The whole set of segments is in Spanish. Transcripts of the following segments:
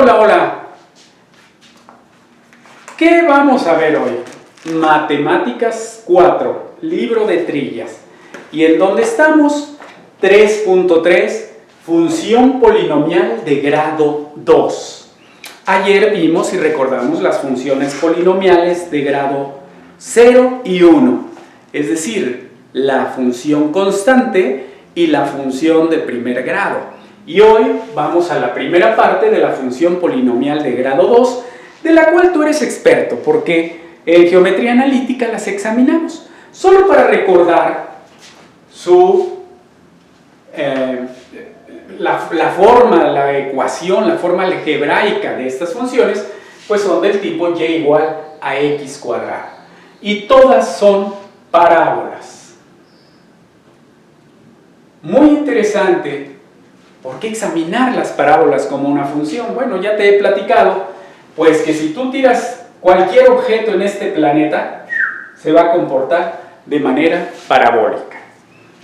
Hola, hola. ¿Qué vamos a ver hoy? Matemáticas 4, libro de trillas. ¿Y en dónde estamos? 3.3, función polinomial de grado 2. Ayer vimos y recordamos las funciones polinomiales de grado 0 y 1, es decir, la función constante y la función de primer grado. Y hoy vamos a la primera parte de la función polinomial de grado 2, de la cual tú eres experto, porque en geometría analítica las examinamos. Solo para recordar la forma, la ecuación, la forma algebraica de estas funciones, pues son del tipo y igual a x cuadrado. Y todas son parábolas. Muy interesante. ¿Por qué examinar las parábolas como una función? Bueno, ya te he platicado, pues que si tú tiras cualquier objeto en este planeta, se va a comportar de manera parabólica,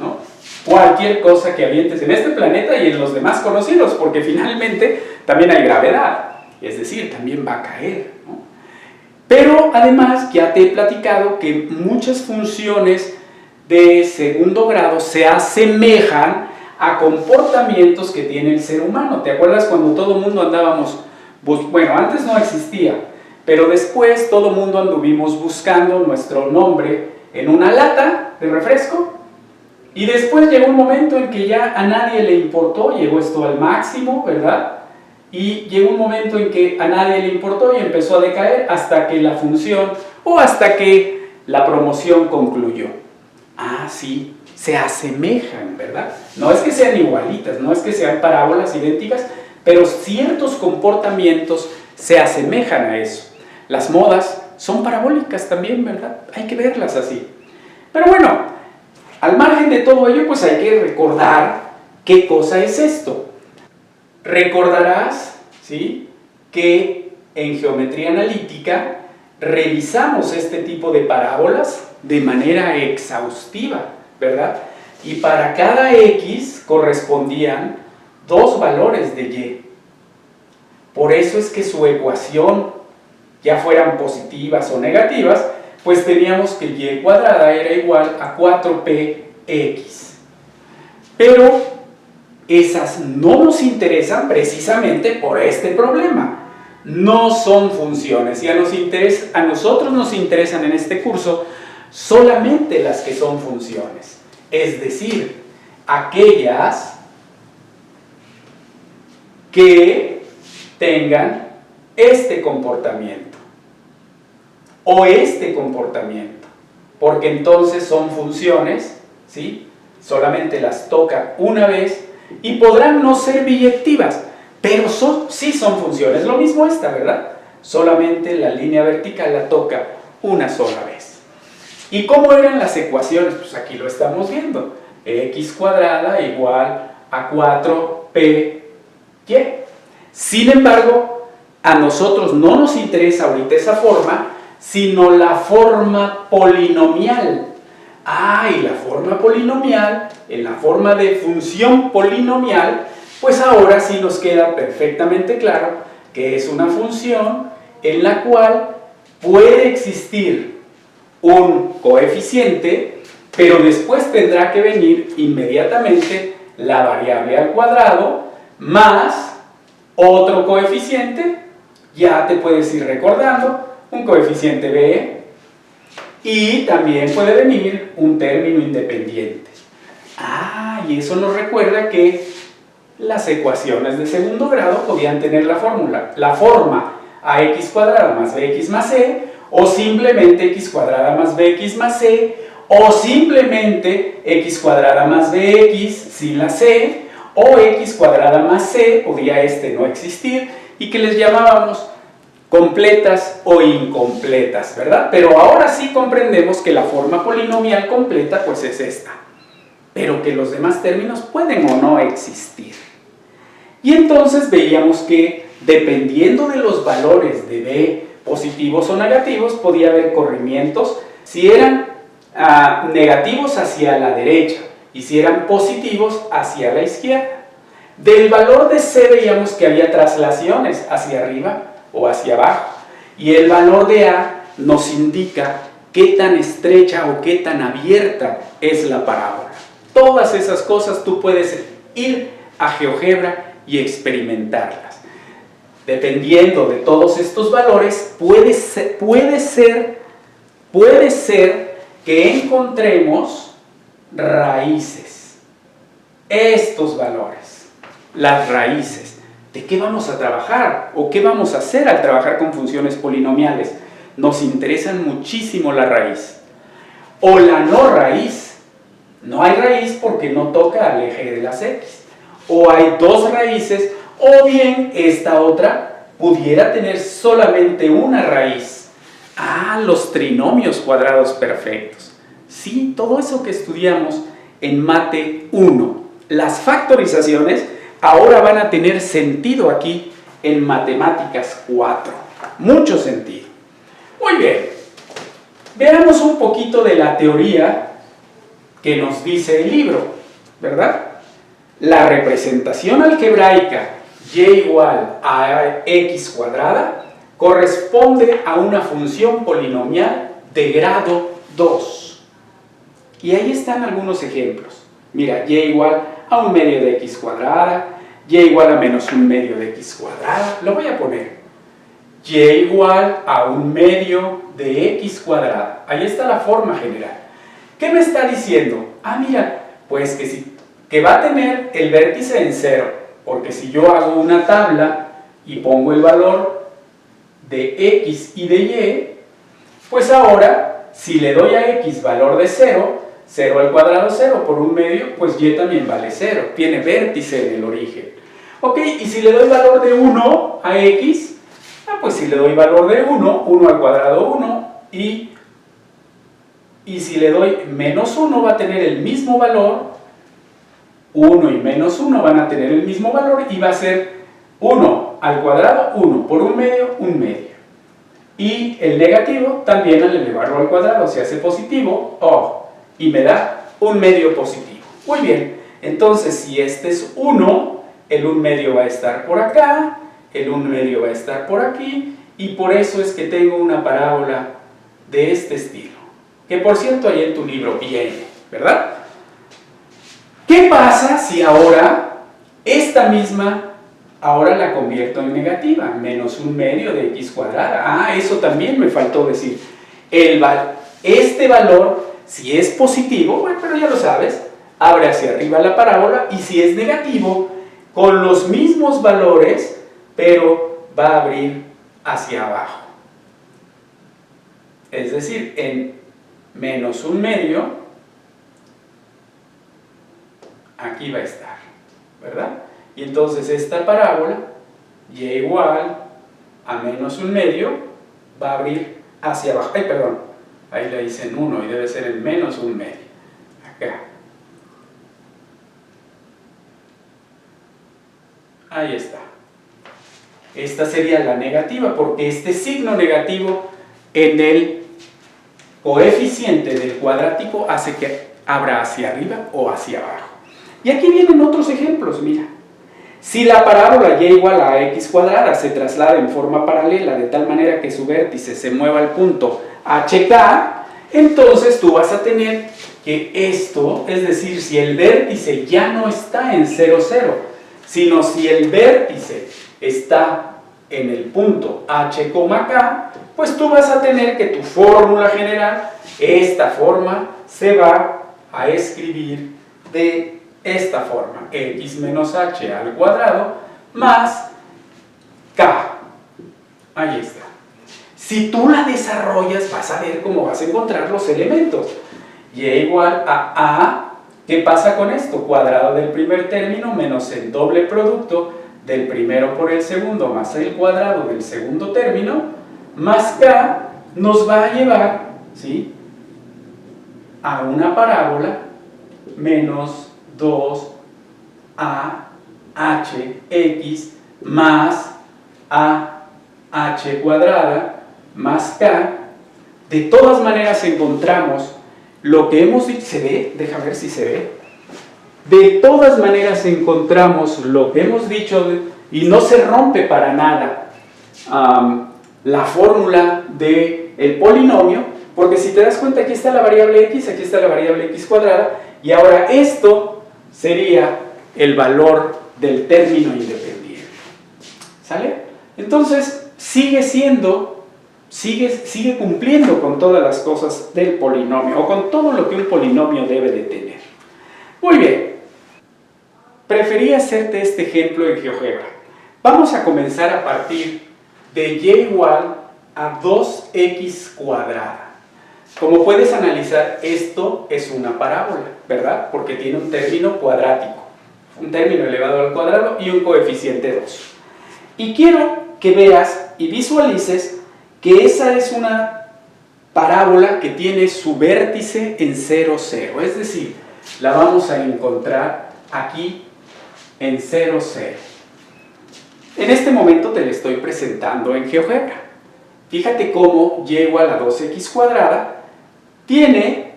¿no? Cualquier cosa que avientes en este planeta y en los demás conocidos, porque finalmente también hay gravedad, es decir, también va a caer, ¿no? Pero además ya te he platicado que muchas funciones de segundo grado se asemejan a comportamientos que tiene el ser humano. ¿Te acuerdas cuando todo el mundo andábamos, bueno, antes no existía, pero después todo el mundo anduvimos buscando nuestro nombre en una lata de refresco? Y después llegó un momento en que ya a nadie le importó, llegó esto al máximo, ¿verdad? Y llegó un momento en que a nadie le importó y empezó a decaer hasta que la función o hasta que la promoción concluyó. Ah, sí, se asemejan, ¿verdad? No es que sean igualitas, no es que sean parábolas idénticas, pero ciertos comportamientos se asemejan a eso. Las modas son parabólicas también, ¿verdad? Hay que verlas así. Pero bueno, al margen de todo ello, pues hay que recordar qué cosa es esto. Recordarás, ¿sí?, que en geometría analítica revisamos este tipo de parábolas de manera exhaustiva, ¿verdad? Y para cada x correspondían dos valores de y. Por eso es que su ecuación, ya fueran positivas o negativas, pues teníamos que y cuadrada era igual a 4px. Pero esas no nos interesan precisamente por este problema. No son funciones y a nosotros nos interesan en este curso solamente las que son funciones, es decir, aquellas que tengan este comportamiento o este comportamiento, porque entonces son funciones, ¿sí? Solamente las toca una vez y podrán no ser biyectivas, pero sí son funciones. Lo mismo esta, ¿verdad? Solamente la línea vertical la toca una sola vez. ¿Y cómo eran las ecuaciones? Pues aquí lo estamos viendo. X cuadrada igual a 4py. Sin embargo, a nosotros no nos interesa ahorita esa forma, sino la forma polinomial. Y la forma polinomial, en la forma de función polinomial, pues ahora sí nos queda perfectamente claro que es una función en la cual puede existir un coeficiente, pero después tendrá que venir inmediatamente la variable al cuadrado más otro coeficiente, ya te puedes ir recordando, un coeficiente b, y también puede venir un término independiente. Y eso nos recuerda que las ecuaciones de segundo grado podían tener la forma ax cuadrada más bx más c, o simplemente x cuadrada más bx más c, o simplemente x cuadrada más bx sin la c, o x cuadrada más c, podría no existir, y que les llamábamos completas o incompletas, ¿verdad? Pero ahora sí comprendemos que la forma polinomial completa pues es esta, pero que los demás términos pueden o no existir. Y entonces veíamos que dependiendo de los valores de b, positivos o negativos, podía haber corrimientos. Si eran negativos hacia la derecha y si eran positivos hacia la izquierda. Del valor de C veíamos que había traslaciones hacia arriba o hacia abajo. Y el valor de A nos indica qué tan estrecha o qué tan abierta es la parábola. Todas esas cosas tú puedes ir a GeoGebra y experimentarlas. Dependiendo de todos estos valores, puede ser que encontremos raíces. Estos valores, las raíces. ¿De qué vamos a trabajar? ¿O qué vamos a hacer al trabajar con funciones polinomiales? Nos interesan muchísimo la raíz. O la no raíz. No hay raíz porque no toca al eje de las X. O hay dos raíces, o bien esta otra pudiera tener solamente una raíz. Ah, los trinomios cuadrados perfectos. Sí, todo eso que estudiamos en Mate 1. Las factorizaciones ahora van a tener sentido aquí en Matemáticas 4. Mucho sentido. Muy bien. Veamos un poquito de la teoría que nos dice el libro, ¿verdad? La representación algebraica y igual a x cuadrada corresponde a una función polinomial de grado 2. Y ahí están algunos ejemplos. Mira, y igual a 1 medio de x cuadrada, y igual a menos 1 medio de x cuadrada. Lo voy a poner. Y igual a 1 medio de x cuadrada. Ahí está la forma general. ¿Qué me está diciendo? Ah, mira, pues que va a tener el vértice en 0. Porque si yo hago una tabla y pongo el valor de x y de y, pues ahora, si le doy a x valor de 0, 0 al cuadrado 0 por 1 medio, pues y también vale 0. Tiene vértice en el origen. Ok, y si le doy valor de 1 a x, pues si le doy valor de 1, 1 al cuadrado 1, y si le doy menos 1 va a tener el mismo valor, 1 y menos 1 van a tener el mismo valor y va a ser 1 al cuadrado, 1 por 1 medio, 1 medio. Y el negativo también al elevarlo al cuadrado se hace positivo, y me da 1 medio positivo. Muy bien, entonces si este es 1, el 1 medio va a estar por acá, el 1 medio va a estar por aquí, y por eso es que tengo una parábola de este estilo. Que por cierto ahí en tu libro viene, ¿verdad? ¿Qué pasa si ahora esta misma, ahora la convierto en negativa? Menos 1 medio de x cuadrada. Ah, eso también me faltó decir. Este valor, si es positivo, bueno, pero ya lo sabes, abre hacia arriba la parábola, y si es negativo, con los mismos valores, pero va a abrir hacia abajo. Es decir, en menos 1 medio, aquí va a estar, ¿verdad? Y entonces esta parábola, y igual a menos 1 medio, va a abrir hacia abajo. Ay, perdón, ahí le hice en 1 y debe ser en menos 1 medio. Acá. Ahí está. Esta sería la negativa, porque este signo negativo en el coeficiente del cuadrático hace que abra hacia arriba o hacia abajo. Y aquí vienen otros ejemplos, mira. Si la parábola y igual a x cuadrada se traslada en forma paralela de tal manera que su vértice se mueva al punto HK, entonces tú vas a tener que esto, es decir, si el vértice ya no está en 0, 0, sino si el vértice está en el punto H, K, pues tú vas a tener que tu fórmula general, esta forma, se va a escribir de esta forma, x menos h al cuadrado más k. Ahí está. Si tú la desarrollas, vas a ver cómo vas a encontrar los elementos. Y igual a, ¿qué pasa con esto? Cuadrado del primer término menos el doble producto del primero por el segundo más el cuadrado del segundo término, más k, nos va a llevar, ¿sí?, a una parábola menos 2a h x más a h cuadrada más k. De todas maneras encontramos lo que hemos dicho. ¿Se ve? Deja ver si se ve. de todas maneras encontramos lo que hemos dicho y no se rompe para nada la fórmula del polinomio, porque si te das cuenta, aquí está la variable x, aquí está la variable x cuadrada, y ahora esto sería el valor del término independiente. ¿Sale? Entonces, sigue cumpliendo con todas las cosas del polinomio, o con todo lo que un polinomio debe de tener. Muy bien. Preferí hacerte este ejemplo en GeoGebra. Vamos a comenzar a partir de y igual a 2x cuadrada. Como puedes analizar, esto es una parábola, ¿verdad? Porque tiene un término cuadrático, un término elevado al cuadrado y un coeficiente 2. Y quiero que veas y visualices que esa es una parábola que tiene su vértice en 0, 0. Es decir, la vamos a encontrar aquí en 0, 0. En este momento te la estoy presentando en GeoGebra. Fíjate cómo y igual a 2x cuadrada tiene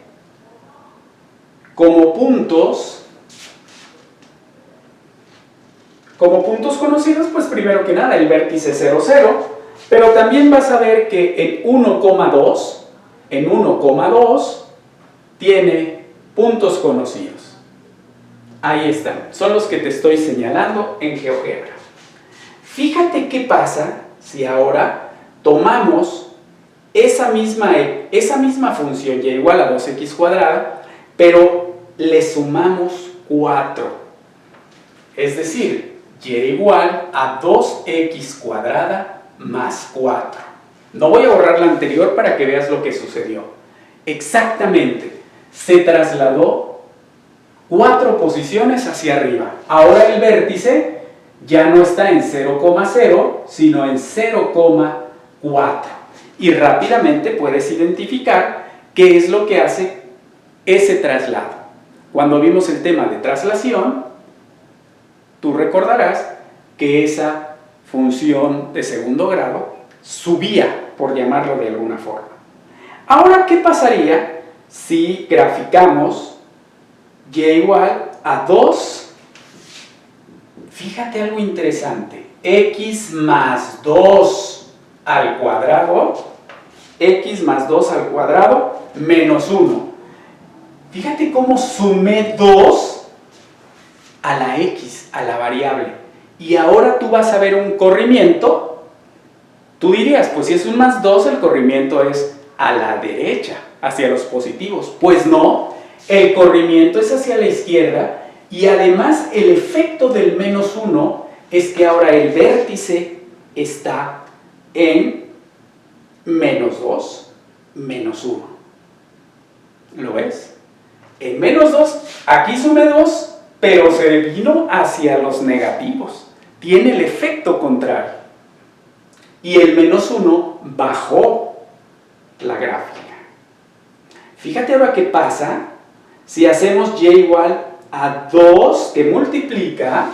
como puntos conocidos, pues primero que nada el vértice 0, 0, pero también vas a ver que en 1,2 tiene puntos conocidos. Ahí están, son los que te estoy señalando en GeoGebra. Fíjate qué pasa si ahora tomamos esa misma función y igual a 2x cuadrada, pero le sumamos 4. Es decir, y igual a 2x cuadrada más 4. No voy a borrar la anterior para que veas lo que sucedió. Exactamente, se trasladó 4 posiciones hacia arriba. Ahora el vértice ya no está en 0,0, sino en 0,4. Y rápidamente puedes identificar qué es lo que hace ese traslado. Cuando vimos el tema de traslación, tú recordarás que esa función de segundo grado subía, por llamarlo de alguna forma. Ahora, ¿qué pasaría si graficamos y igual a 2? Fíjate algo interesante. X más 2 al cuadrado, x más 2 al cuadrado menos 1. Fíjate cómo sumé 2 a la x, a la variable. Y ahora tú vas a ver un corrimiento. Tú dirías, pues si es un más 2, el corrimiento es a la derecha, hacia los positivos. Pues no, el corrimiento es hacia la izquierda, y además el efecto del menos 1 es que ahora el vértice está en menos 2, menos 1. ¿Lo ves? En menos 2, aquí sumé 2, pero se vino hacia los negativos. Tiene el efecto contrario. Y el menos 1 bajó la gráfica. Fíjate ahora qué pasa si hacemos y igual a 2 que multiplica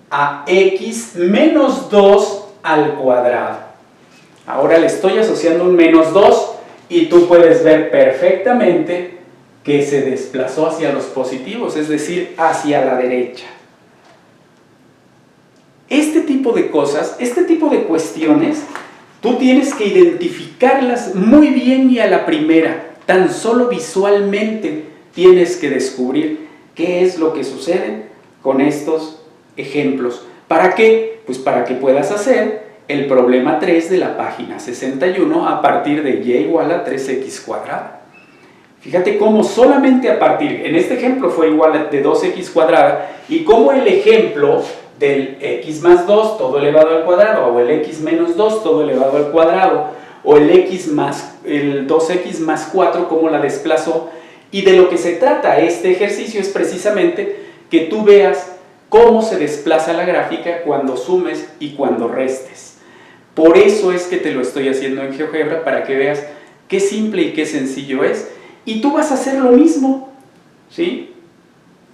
a x menos 2 al cuadrado. Ahora le estoy asociando un menos 2 y tú puedes ver perfectamente que se desplazó hacia los positivos, es decir, hacia la derecha. Este tipo de cosas, este tipo de cuestiones, tú tienes que identificarlas muy bien y a la primera. Tan solo visualmente tienes que descubrir qué es lo que sucede con estos ejemplos. ¿Para qué? Pues para que puedas hacer el problema 3 de la página 61 a partir de y igual a 3x cuadrada. Fíjate cómo solamente a partir, en este ejemplo fue igual de 2x cuadrada, y cómo el ejemplo del x más 2 todo elevado al cuadrado, o el x menos 2 todo elevado al cuadrado, o el 2x más 4, cómo la desplazó. Y de lo que se trata este ejercicio es precisamente que tú veas cómo se desplaza la gráfica cuando sumes y cuando restes. Por eso es que te lo estoy haciendo en GeoGebra, para que veas qué simple y qué sencillo es. Y tú vas a hacer lo mismo, ¿sí?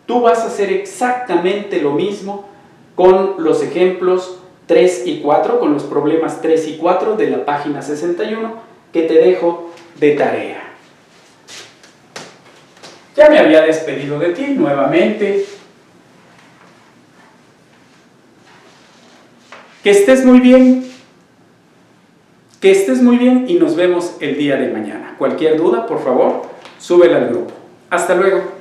Tú vas a hacer exactamente lo mismo con los ejemplos 3 y 4, con los problemas 3 y 4 de la página 61 que te dejo de tarea. Ya me había despedido de ti nuevamente. Que estés muy bien. Que estés muy bien y nos vemos el día de mañana. Cualquier duda, por favor, súbela al grupo. Hasta luego.